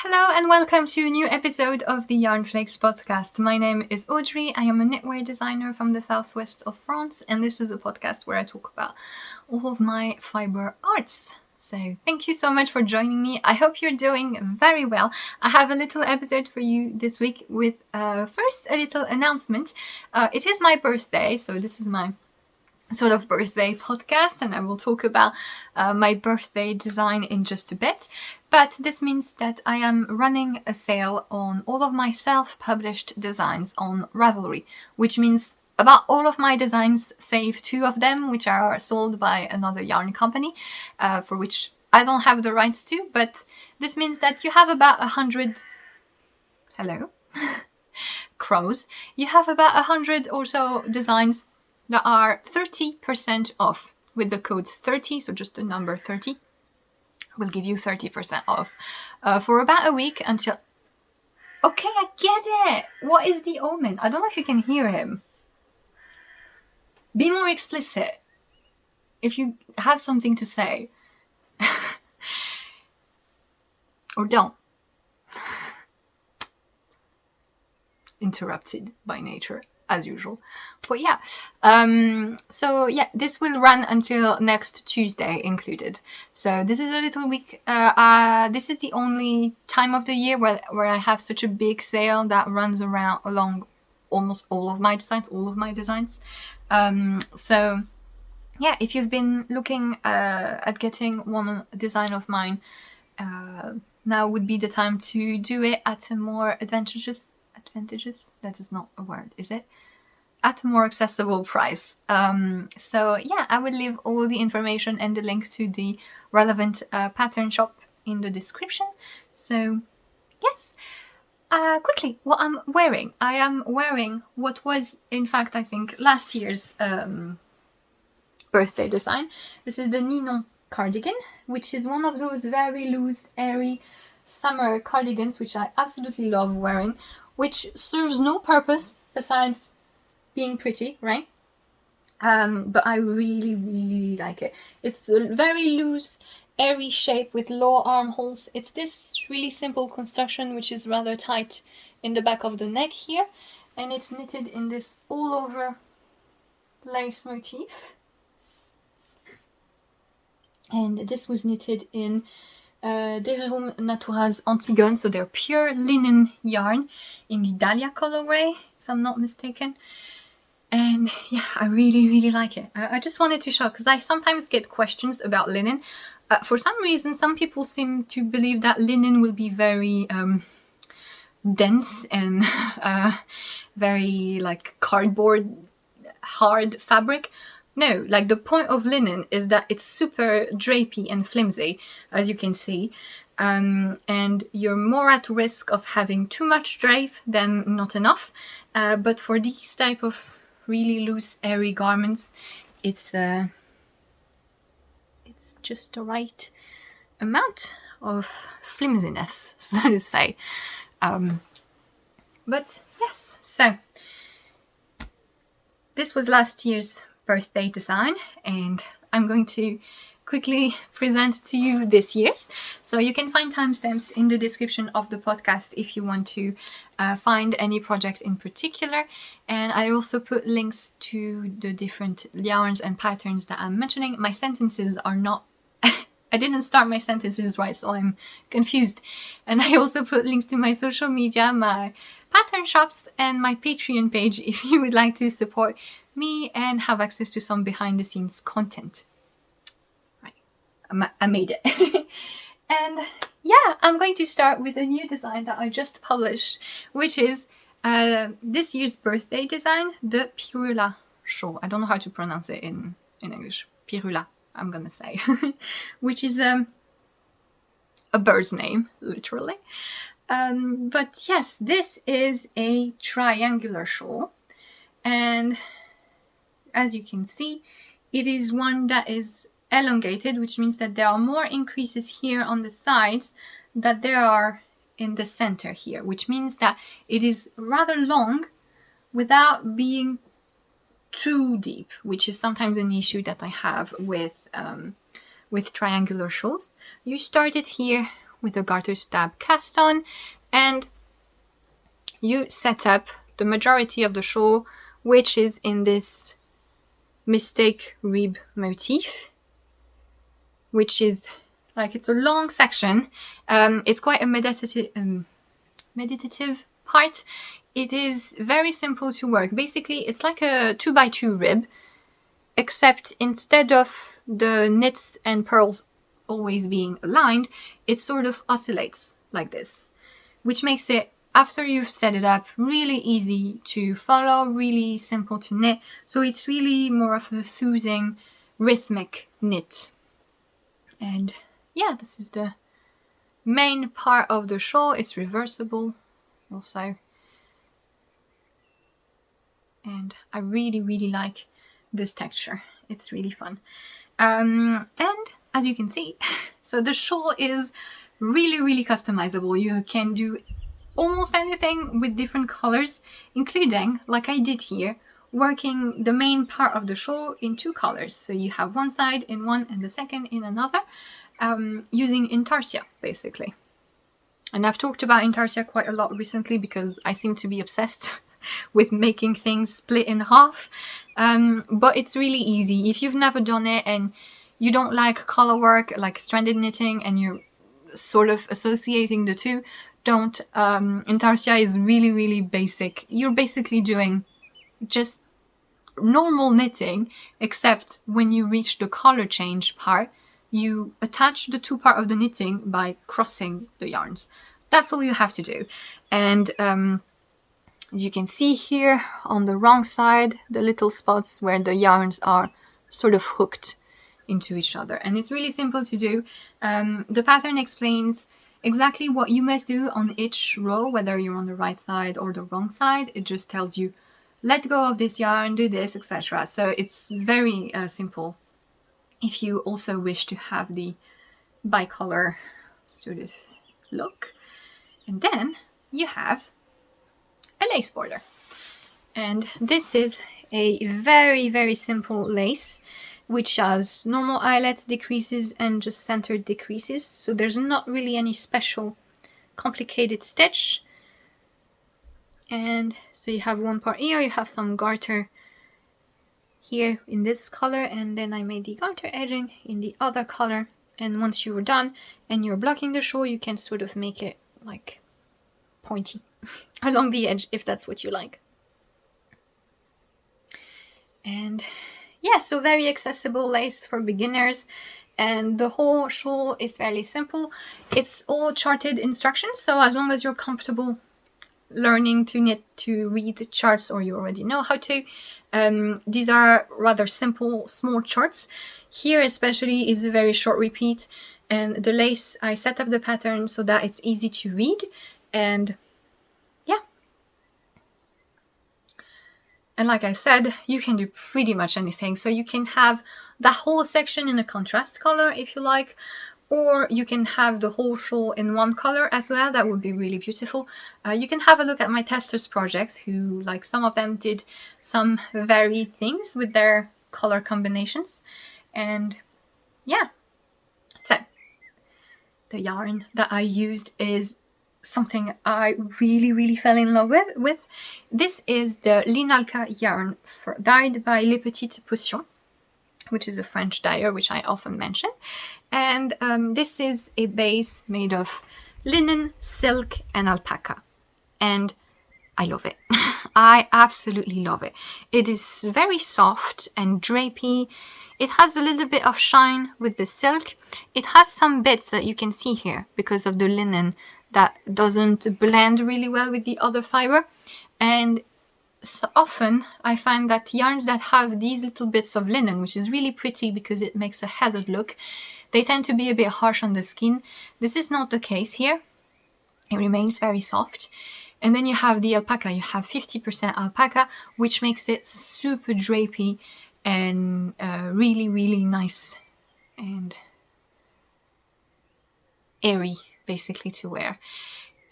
Hello and welcome to a new episode of the Yarnflakes Podcast. My name is Audrey. I am a knitwear designer from the southwest of France, and this is a podcast where I talk about all of my fiber arts. So thank you so much for joining me. I hope you're doing very well. I have a little episode for you this week with first a little announcement. It is my birthday, so this is my sort of birthday podcast, and I will talk about my birthday design in just a bit. But this means that I am running a sale on all of my self-published designs on Ravelry, which means about all of my designs save 2 of them, which are sold by another yarn company, for which I don't have the rights to. But this means that you have about 100... Hello? Crows. You have about 100 or so designs that are 30% off with the code 30, so just the number 30 will give you 30% off for about a week until... Okay, I get it! What is the omen? I don't know if you can hear him. Be more explicit if you have something to say. Or don't. Interrupted by nature, as usual. But yeah, so yeah, this will run until next Tuesday included. So this is a little week. This is the only time of the year where I have such a big sale that runs along almost all of my designs. So yeah, if you've been looking at getting one design of mine, now would be the time to do it at a more advantageous, that is not a word, is it? At a more accessible price. So yeah, I will leave all the information and the link to the relevant pattern shop in the description. So yes, quickly, what I'm wearing. I am wearing what was, in fact, I think last year's birthday design. This is the Ninon Cardigan, which is one of those very loose, airy summer cardigans, which I absolutely love wearing, which serves no purpose besides being pretty, right? But I really, really like it. It's a very loose, airy shape with low armholes. It's this really simple construction, which is rather tight in the back of the neck here. And it's knitted in this all-over lace motif. And this was knitted in Deisgn Natura's Antigone, so they're pure linen yarn in the Dahlia colorway, if I'm not mistaken. And yeah, I really, really like it. I just wanted to show, because I sometimes get questions about linen. For some reason, some people seem to believe that linen will be very dense and very like cardboard hard fabric. No, like the point of linen is that it's super drapey and flimsy, as you can see. And you're more at risk of having too much drape than not enough. But for these type of really loose, airy garments, it's just the right amount of flimsiness, so to say. But yes, so this was last year's birthday design, and I'm going to quickly present to you this year's. So you can find timestamps in the description of the podcast if you want to find any project in particular. And I also put links to the different yarns and patterns that I'm mentioning. My sentences are not... I didn't start my sentences right, so I'm confused. And I also put links to my social media, my pattern shops, and my Patreon page if you would like to support me and have access to some behind-the-scenes content. Right, I made it. And yeah, I'm going to start with a new design that I just published, which is this year's birthday design, the Pyrrhula Shawl. I don't know how to pronounce it in English. Pyrrhula, I'm gonna say. Which is a bird's name, literally. But yes, this is a triangular shawl. And as you can see, it is one that is elongated, which means that there are more increases here on the sides than there are in the center here, which means that it is rather long without being too deep, which is sometimes an issue that I have with triangular shawls. You start it here with a garter stab cast on, and you set up the majority of the shawl, which is in this mistake rib motif, which is like, it's a long section. It's quite a meditative part. It is very simple to work. Basically, it's like a 2x2 rib, except instead of the knits and purls always being aligned, it sort of oscillates like this, which makes it, after you've set it up, really easy to follow, really simple to knit. So it's really more of a soothing, rhythmic knit. And yeah, this is the main part of the shawl. It's reversible also. And I really like this texture. It's really fun. And as you can see, so the shawl is really customizable. You can do almost anything with different colors, including, like I did here, working the main part of the shawl in 2 colors. So you have one side in one and the second in another, using intarsia basically. And I've talked about intarsia quite a lot recently because I seem to be obsessed with making things split in half. But it's really easy. If you've never done it and you don't like color work, like stranded knitting, and you're sort of associating the two, don't. Intarsia is really basic. You're basically doing just normal knitting, except when you reach the color change part, you attach the 2 parts of the knitting by crossing the yarns. That's all you have to do. And as you can see here on the wrong side, the little spots where the yarns are sort of hooked into each other. And it's really simple to do. The pattern explains exactly what you must do on each row, whether you're on the right side or the wrong side. It just tells you, let go of this yarn, do this, etc. So it's very simple if you also wish to have the bicolor sort of look. And then you have a lace border. And this is a very simple lace, which has normal eyelets decreases and just centered decreases. So there's not really any special complicated stitch. And so you have one part here, you have some garter here in this color, and then I made the garter edging in the other color. And once you're done and you're blocking the shawl, you can sort of make it like pointy along the edge if that's what you like. And yeah, so very accessible lace for beginners, and the whole shawl is fairly simple. It's all charted instructions, so as long as you're comfortable learning to knit, to read the charts, or you already know how to, these are rather simple, small charts. Here especially is a very short repeat, and the lace, I set up the pattern so that it's easy to read, and yeah. And like I said, you can do pretty much anything. So you can have the whole section in a contrast color if you like, or you can have the whole shawl in one color as well. That would be really beautiful. You can have a look at my testers projects, who, like, some of them did some varied things with their color combinations. And yeah, so the yarn that I used is something I really fell in love with. This is the Linalca yarn dyed by Les Petites Potions, which is a French dyer, which I often mention. And this is a base made of linen, silk, and alpaca. And I love it. I absolutely love it. It is very soft and drapey. It has a little bit of shine with the silk. It has some bits that you can see here because of the linen that doesn't blend really well with the other fiber. And so often I find that yarns that have these little bits of linen, which is really pretty because it makes a heathered look, they tend to be a bit harsh on the skin. This is not the case here. It remains very soft. And then you have the alpaca. You have 50% alpaca, which makes it super drapey and really nice and airy, basically, to wear.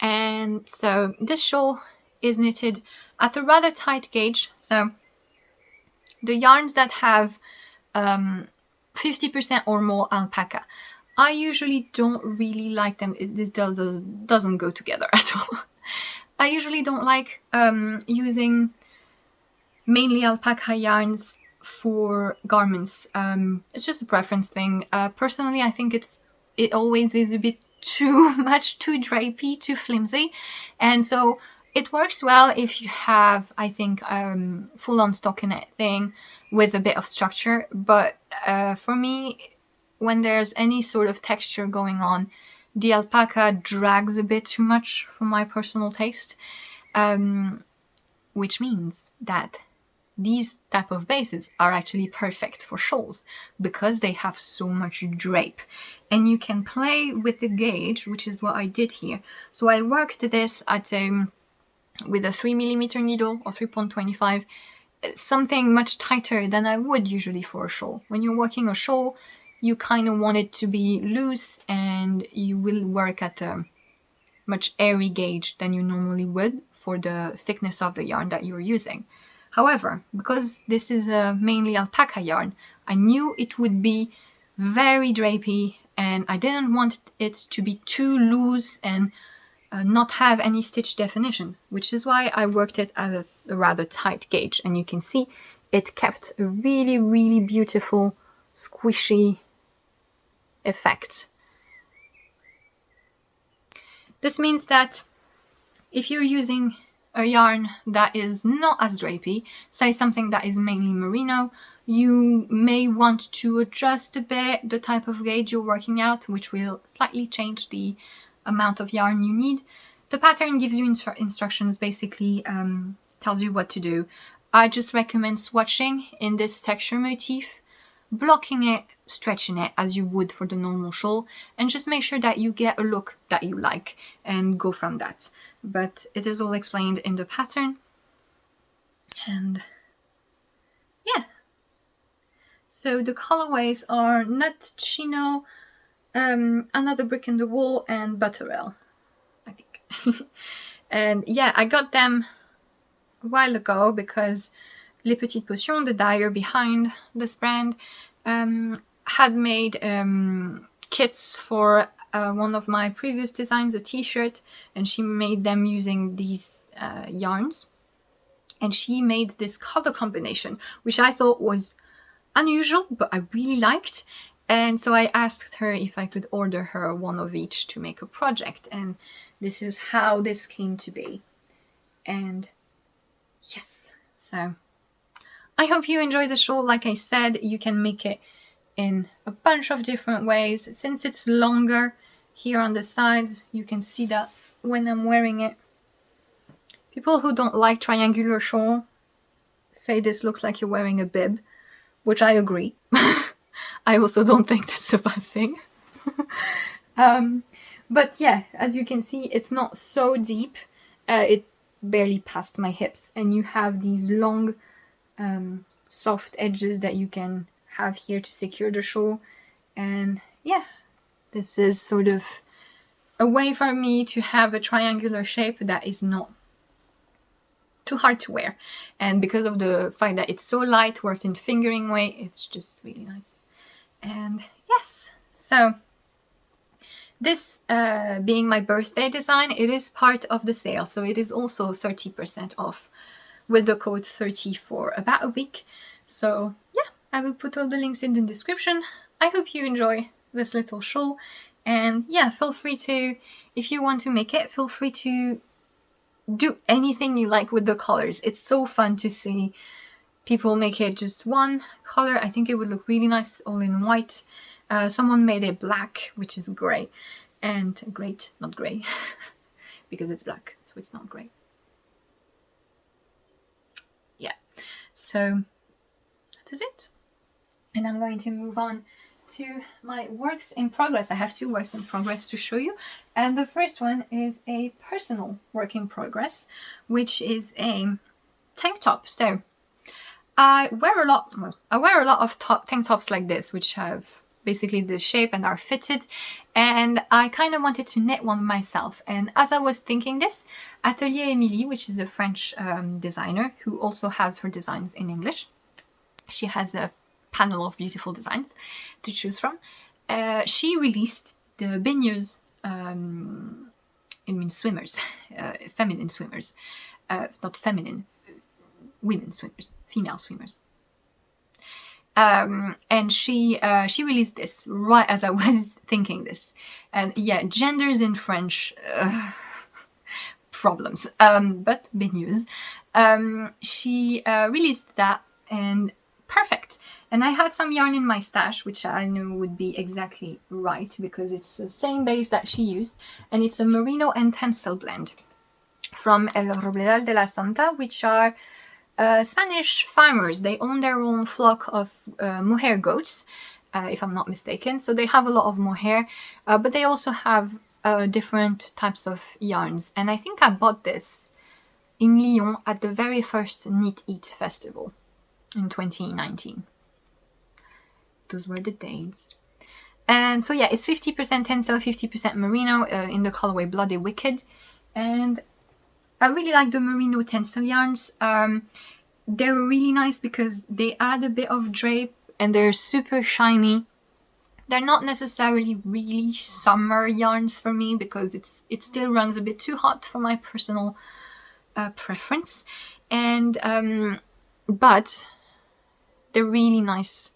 And so this shawl is knitted at a rather tight gauge. So the yarns that have 50% or more alpaca, I usually don't really like them. This doesn't go together at all. I usually don't like using mainly alpaca yarns for garments. It's just a preference thing. Personally, I think it always is a bit too much, too drapey, too flimsy, and so it works well if you have, I think, full-on stockinette thing with a bit of structure. But for me, when there's any sort of texture going on, the alpaca drags a bit too much for my personal taste, which means that these type of bases are actually perfect for shawls because they have so much drape, and you can play with the gauge, which is what I did here. So I worked this at with a 3mm needle or 3.25, something much tighter than I would usually for a shawl. When you're working a shawl, you kind of want it to be loose, and you will work at a much airy gauge than you normally would for the thickness of the yarn that you're using. However, because this is a mainly alpaca yarn, I knew it would be very drapey, and I didn't want it to be too loose and not have any stitch definition, which is why I worked it at a rather tight gauge. And you can see it kept a really, really beautiful, squishy effect. This means that if you're using a yarn that is not as drapey, say something that is mainly merino, you may want to adjust a bit the type of gauge you're working out, which will slightly change the amount of yarn you need. The pattern gives you instructions, basically tells you what to do. I just recommend swatching in this texture motif, blocking it, stretching it as you would for the normal shawl, and just make sure that you get a look that you like and go from that. But it is all explained in the pattern. And yeah, so the colorways are Nuttcino, Another Brick in the Wall, and Butterelle, I think. And yeah, I got them a while ago because Les Petites Potions, the dyer behind this brand, had made kits for one of my previous designs, a t-shirt, and she made them using these yarns. And she made this color combination, which I thought was unusual, but I really liked. And so I asked her if I could order her one of each to make a project. And this is how this came to be. And yes, so I hope you enjoy the shawl. Like I said, you can make it in a bunch of different ways. Since it's longer here on the sides, you can see that when I'm wearing it. People who don't like triangular shawl say this looks like you're wearing a bib, which I agree. I also don't think that's a bad thing. But yeah, as you can see, it's not so deep. It barely past my hips, and you have these long soft edges that you can have here to secure the shawl. And yeah, this is sort of a way for me to have a triangular shape that is not too hard to wear. And because of the fact that it's so light, worked in fingering way, it's just really nice. And yes, so this being my birthday design, it is part of the sale, so it is also 30% off with the code 30 for about a week. So yeah, I will put all the links in the description. I hope you enjoy this little shawl, and yeah, feel free to, if you want to make it, feel free to do anything you like with the colors. It's so fun to see people make it just one color. I think it would look really nice all in white. Someone made it black, which is great. And great, not grey, because it's black, so it's not grey. Yeah, so that is it. And I'm going to move on to my works in progress. I have 2 works in progress to show you. And the first one is a personal work in progress, which is a tank top. So I wear a lot of tank tops like this, which have basically this shape and are fitted, and I kind of wanted to knit one myself. And as I was thinking this, Atelier Emilie, which is a French designer who also has her designs in English, she has a panel of beautiful designs to choose from, she released the baigneuses, it means swimmers, feminine swimmers, not feminine, women swimmers, female swimmers. And she released this right as I was thinking this. And yeah, genders in French, problems. But baigneuses. She released that, and perfect. And I had some yarn in my stash, which I knew would be exactly right, because it's the same base that she used, and it's a merino and tencel blend from El Robledal de la Santa, which are Spanish farmers. They own their own flock of mohair goats, if I'm not mistaken. So they have a lot of mohair, but they also have different types of yarns. And I think I bought this in Lyon at the very first Knit Eat festival in 2019. Those were the days. And so yeah, it's 50% tencel, 50% merino in the colorway Bloody Wicked. And I really like the merino tencel yarns. They're really nice because they add a bit of drape and they're super shiny. They're not necessarily really summer yarns for me because it still runs a bit too hot for my personal preference. And but they're really nice.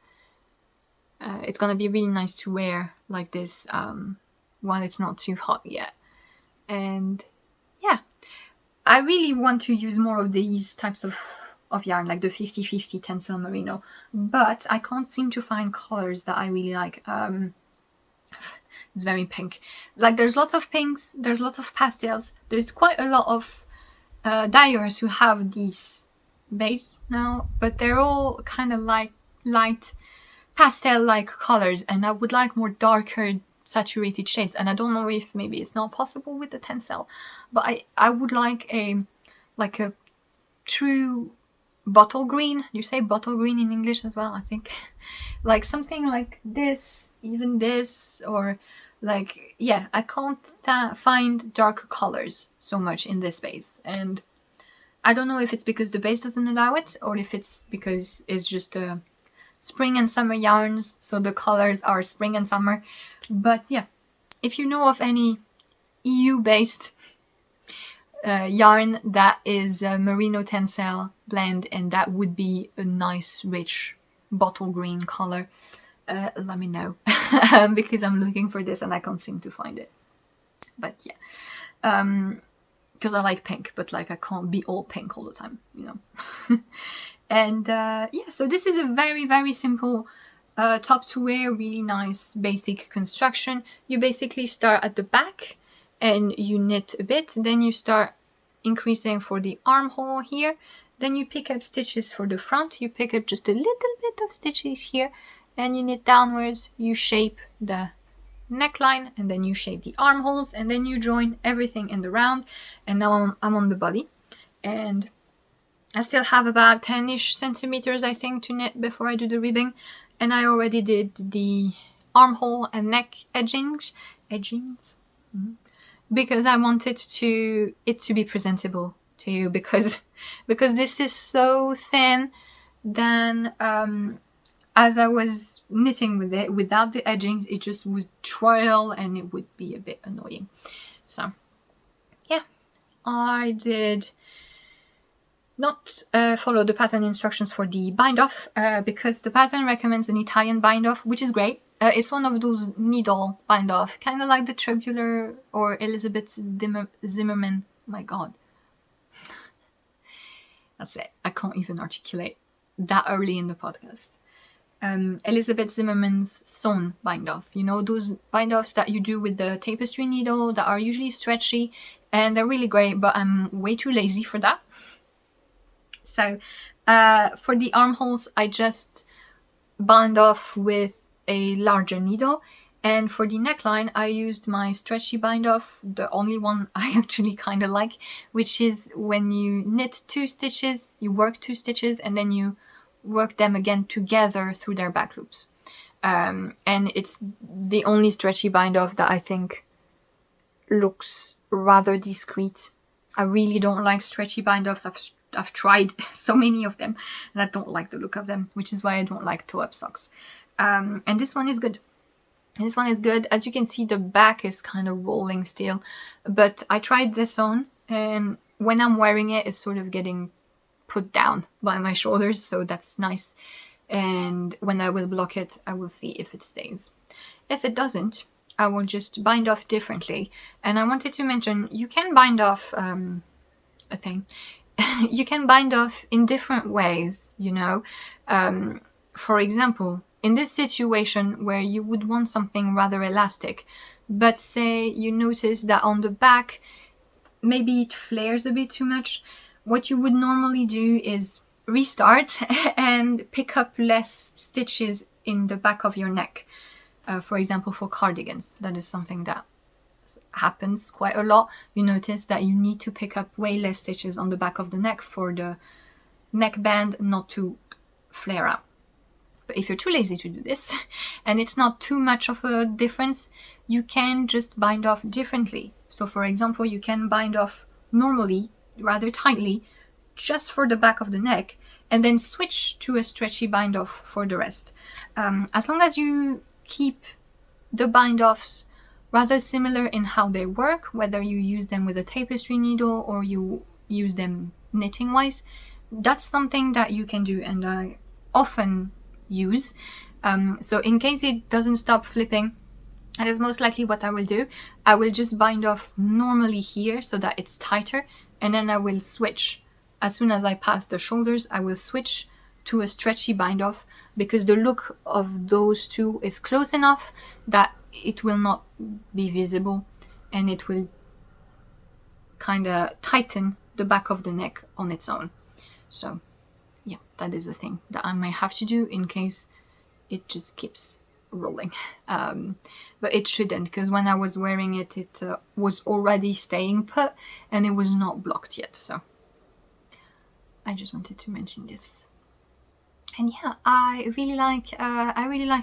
It's gonna be really nice to wear like this while it's not too hot yet. And yeah, I really want to use more of these types of yarn, like the 50-50 tencel merino, but I can't seem to find colors that I really like. It's very pink. Like there's lots of pinks, there's lots of pastels. There's quite a lot of dyers who have these base now, but they're all kind of like light pastel-like colors, and I would like more darker saturated shades. And I don't know if maybe it's not possible with the tencel, but I would like a true bottle green. You say bottle green in English as well, I think. Like something like this, even this, or like, yeah, I can't find darker colors so much in this base. And I don't know if it's because the base doesn't allow it, or if it's because it's just a spring and summer yarns, so the colors are spring and summer. But yeah, if you know of any EU-based yarn that is a merino tencel blend and that would be a nice rich bottle green color, let me know. Because I'm looking for this and I can't seem to find it. But yeah, because I like pink, but like I can't be all pink all the time, you know. And yeah, so this is a very, very simple top to wear, really nice basic construction. You basically start at the back and you knit a bit, then you start increasing for the armhole here, then you pick up stitches for the front, you pick up just a little bit of stitches here, and you knit downwards, you shape the neckline, and then you shape the armholes, and then you join everything in the round. And now I'm on the body, and I still have about 10-ish centimeters, I think, to knit before I do the ribbing. And I already did the armhole and neck edgings, because I wanted it to be presentable to you, because this is so thin. Then as I was knitting with it without the edging, it just would trail and it would be a bit annoying. So yeah, I did not follow the pattern instructions for the bind off, because the pattern recommends an Italian bind off, which is great. It's one of those needle bind off, kind of like the Tubular or Elizabeth Zimmerman. My god, that's it, I can't even articulate that early in the podcast. Elizabeth Zimmerman's sewn bind off, you know, those bind offs that you do with the tapestry needle that are usually stretchy, and they're really great, but I'm way too lazy for that. So for the armholes, I just bind off with a larger needle, and for the neckline, I used my stretchy bind off, the only one I actually kind of like, which is when you knit 2 stitches, you work 2 stitches, and then you work them again together through their back loops. And it's the only stretchy bind off that I think looks rather discreet. I really don't like stretchy bind offs. I've tried so many of them and I don't like the look of them, which is why I don't like toe-up socks. And this one is good. This one is good. As you can see, the back is kind of rolling still, but I tried this on, and when I'm wearing it, it's sort of getting put down by my shoulders, so that's nice. And when I will block it, I will see if it stays. If it doesn't, I will just bind off differently. And I wanted to mention, you can bind off a thing. You can bind off in different ways, you know. For example, in this situation where you would want something rather elastic, but say you notice that on the back, maybe it flares a bit too much, what you would normally do is restart and pick up less stitches in the back of your neck. For example, for cardigans, that is something that happens quite a lot. You notice that you need to pick up way less stitches on the back of the neck for the neckband not to flare out. But if you're too lazy to do this, and it's not too much of a difference, you can just bind off differently. So for example, you can bind off normally, rather tightly, just for the back of the neck, and then switch to a stretchy bind off for the rest. As long as you keep the bind offs rather similar in how they work, whether you use them with a tapestry needle or you use them knitting wise, that's something that you can do, and I often use. So in case it doesn't stop flipping, that is most likely what I will do. I will just bind off normally here so that it's tighter, and then I will switch. As soon as I pass the shoulders, I will switch to a stretchy bind off, because the look of those two is close enough that it will not be visible, and it will kind of tighten the back of the neck on its own. So yeah, that is a thing that I might have to do in case it just keeps rolling. But it shouldn't, because when I was wearing it, it was already staying put and it was not blocked yet. So I just wanted to mention this. And yeah, I really like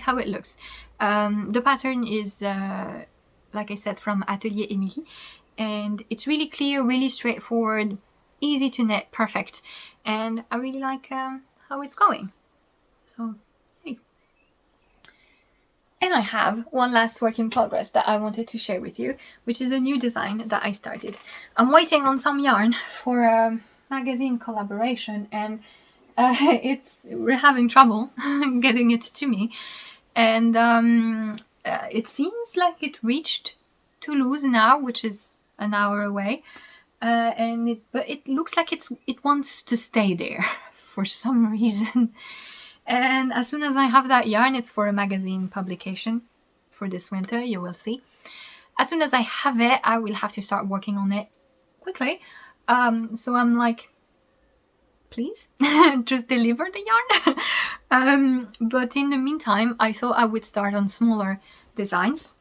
how it looks. The pattern is, like I said, from Atelier Émilie, and it's really clear, really straightforward, easy to knit, perfect. And I really like how it's going. So, hey. And I have one last work in progress that I wanted to share with you, which is a new design that I started. I'm waiting on some yarn for a magazine collaboration, and we're having trouble getting it to me. And it seems like it reached Toulouse now, which is an hour away. But it looks like it wants to stay there for some reason. And as soon as I have that yarn, it's for a magazine publication for this winter, you will see. As soon as I have it, I will have to start working on it quickly. So I'm like, please, just deliver the yarn. But in the meantime, I thought I would start on smaller designs.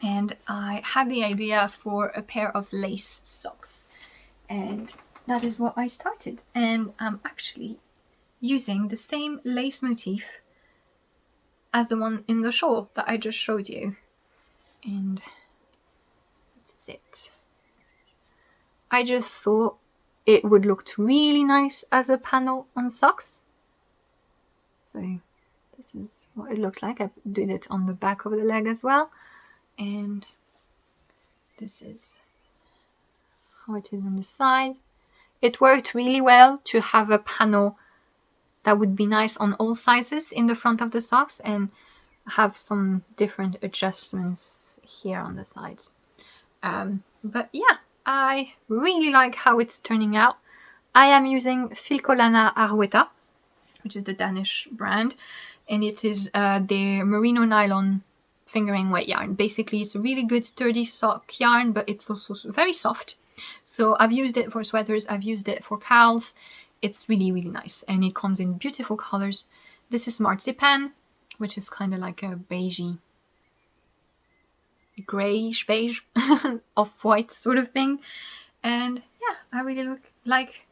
And I had the idea for a pair of lace socks. And that is what I started. And I'm actually using the same lace motif as the one in the shawl that I just showed you. And this is it. I just thought it would look really nice as a panel on socks. So this is what it looks like. I did it on the back of the leg as well. And this is how it is on the side. It worked really well to have a panel that would be nice on all sizes in the front of the socks, and have some different adjustments here on the sides. But yeah, I really like how it's turning out. I am using Filcolana Arwetta, which is the Danish brand, and it is their merino nylon fingering weight yarn. Basically, it's a really good sturdy sock yarn, but it's also very soft. So I've used it for sweaters, I've used it for cowls. It's really, really nice, and it comes in beautiful colors. This is Marzipan, which is kind of like a beigey, grayish beige, off-white sort of thing. And yeah, I really like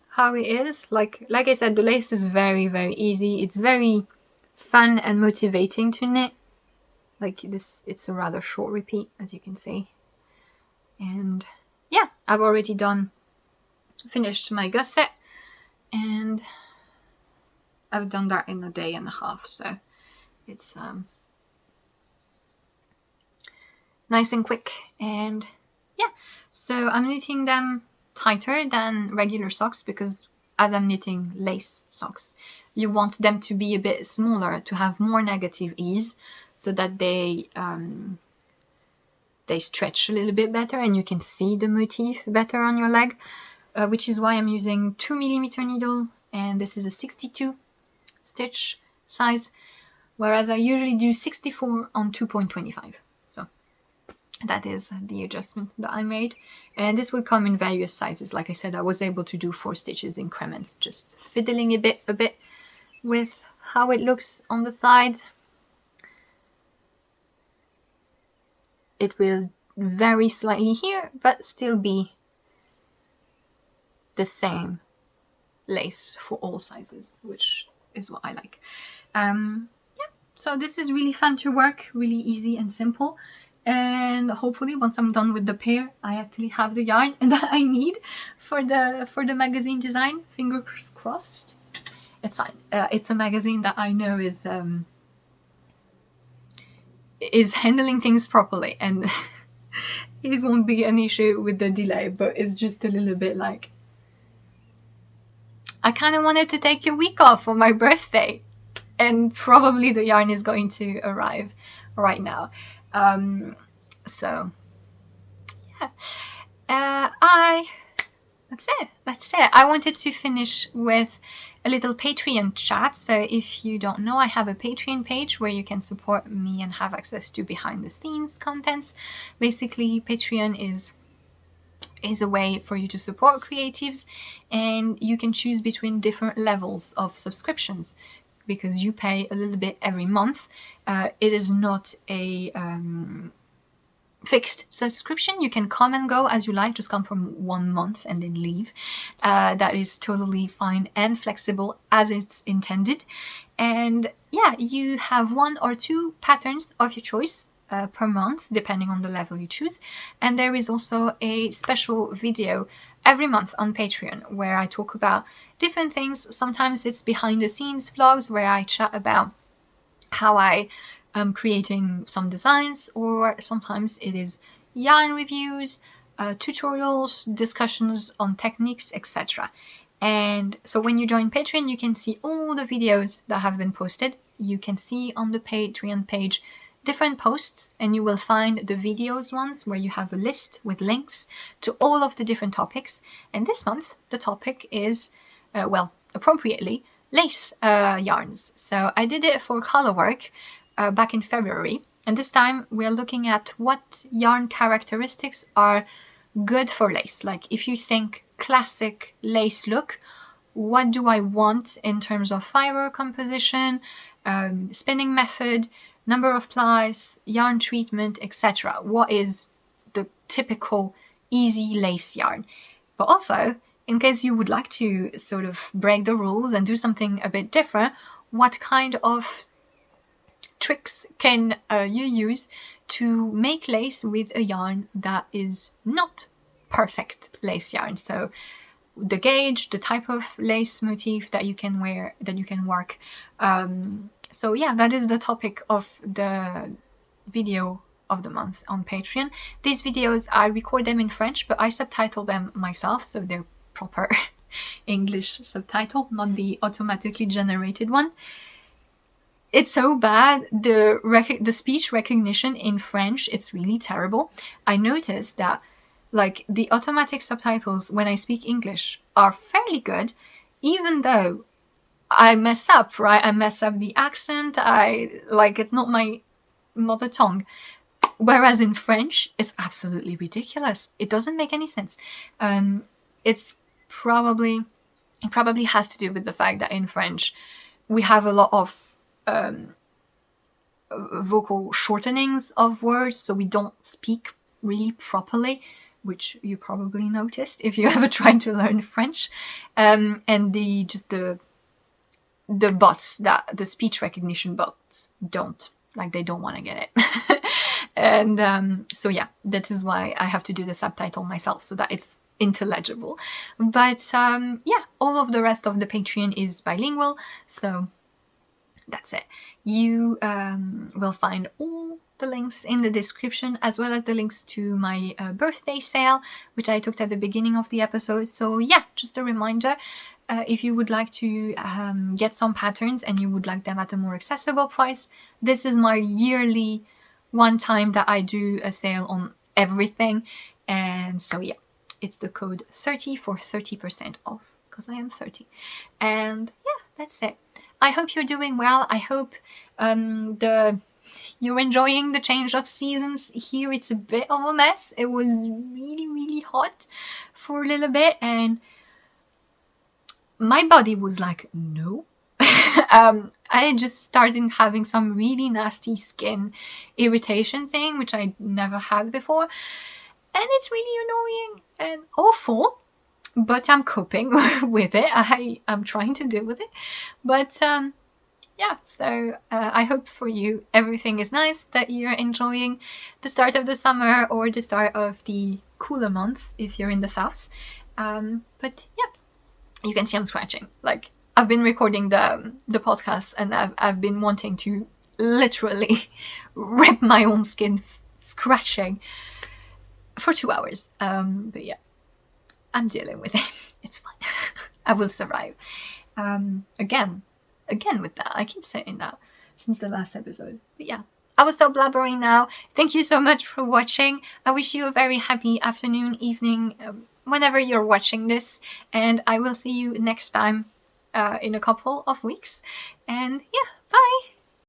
how it is. Like I said, the lace is very, very easy. It's very fun and motivating to knit. Like this, it's a rather short repeat, as you can see. And yeah, I've already finished my gusset, and I've done that in a day and a half, so it's nice and quick. And yeah, so I'm knitting them tighter than regular socks because as I'm knitting lace socks, you want them to be a bit smaller to have more negative ease so that they stretch a little bit better and you can see the motif better on your leg, which is why I'm using 2mm needle, and this is a 62 stitch size, whereas I usually do 64 on 2.25. So that is the adjustment that I made, and this will come in various sizes. Like I said, I was able to do 4 stitches increments, just fiddling a bit with how it looks on the side. It will vary slightly here, but still be the same lace for all sizes, which is what I like. Yeah, so this is really fun to work, really easy and simple. And hopefully once I'm done with the pair, I actually have the yarn that I need for the magazine design. Fingers crossed. It's fine. It's a magazine that I know is handling things properly, and it won't be an issue with the delay, but it's just a little bit like, I kind of wanted to take a week off for my birthday, and probably the yarn is going to arrive right now. So yeah, that's it. I wanted to finish with a little Patreon chat. So if you don't know, I have a Patreon page where you can support me and have access to behind the scenes contents. Basically, Patreon is a way for you to support creatives, and you can choose between different levels of subscriptions because you pay a little bit every month. It is not a fixed subscription. You can come and go as you like, just come from 1 month and then leave. That is totally fine and flexible as it's intended. And yeah, you have 1 or 2 patterns of your choice per month, depending on the level you choose. And there is also a special video every month on Patreon where I talk about different things. Sometimes it's behind the scenes vlogs where I chat about how I am creating some designs, or sometimes it is yarn reviews, tutorials, discussions on techniques, etc. And so when you join Patreon, you can see all the videos that have been posted. You can see on the Patreon page different posts, and you will find the videos ones where you have a list with links to all of the different topics. And this month the topic is appropriately, lace yarns. So I did it for color work back in February, and this time we're looking at what yarn characteristics are good for lace. Like, if you think classic lace look, what do I want in terms of fiber composition, spinning method, number of plies, yarn treatment, etc. What is the typical easy lace yarn? But also, in case you would like to sort of break the rules and do something a bit different, what kind of tricks can you use to make lace with a yarn that is not perfect lace yarn? So the gauge, the type of lace motif that you can wear, that you can work. So yeah, that is the topic of the video of the month on Patreon. These videos, I record them in French, but I subtitle them myself, so they're proper English subtitle, not the automatically generated one. It's so bad, the speech recognition in French, it's really terrible. I noticed that like the automatic subtitles when I speak English are fairly good, even though I mess up, right? I mess up the accent. It's not my mother tongue. Whereas in French, it's absolutely ridiculous. It doesn't make any sense. It probably has to do with the fact that in French, we have a lot of vocal shortenings of words, so we don't speak really properly, which you probably noticed if you ever tried to learn French. And the bots, that the speech recognition bots don't want to get it. And so yeah, that is why I have to do the subtitle myself so that it's intelligible. But yeah, all of the rest of the Patreon is bilingual, so that's it. You will find all the links in the description, as well as the links to my birthday sale, which I took at the beginning of the episode. So yeah, just a reminder, if you would like to get some patterns and you would like them at a more accessible price, this is my yearly one time that I do a sale on everything. And so yeah, it's the code 30 for 30% off, because I am 30. And yeah, that's it. I hope you're doing well. I hope you're enjoying the change of seasons. Here it's a bit of a mess. It was really, really hot for a little bit, and my body was like, no. I just started having some really nasty skin irritation thing, which I never had before. And it's really annoying and awful, but I'm coping with it. I'm trying to deal with it. But yeah, so I hope for you everything is nice, that you're enjoying the start of the summer or the start of the cooler months if you're in the south. But yeah, you can see I'm scratching. Like, I've been recording the podcast, and I've been wanting to literally rip my own skin scratching for 2 hours. But yeah, I'm dealing with it. It's fine. I will survive. Again with that. I keep saying that since the last episode. But yeah, I will stop blabbering now. Thank you so much for watching. I wish you a very happy afternoon, evening, whenever you're watching this. And I will see you next time in a couple of weeks. And yeah, bye!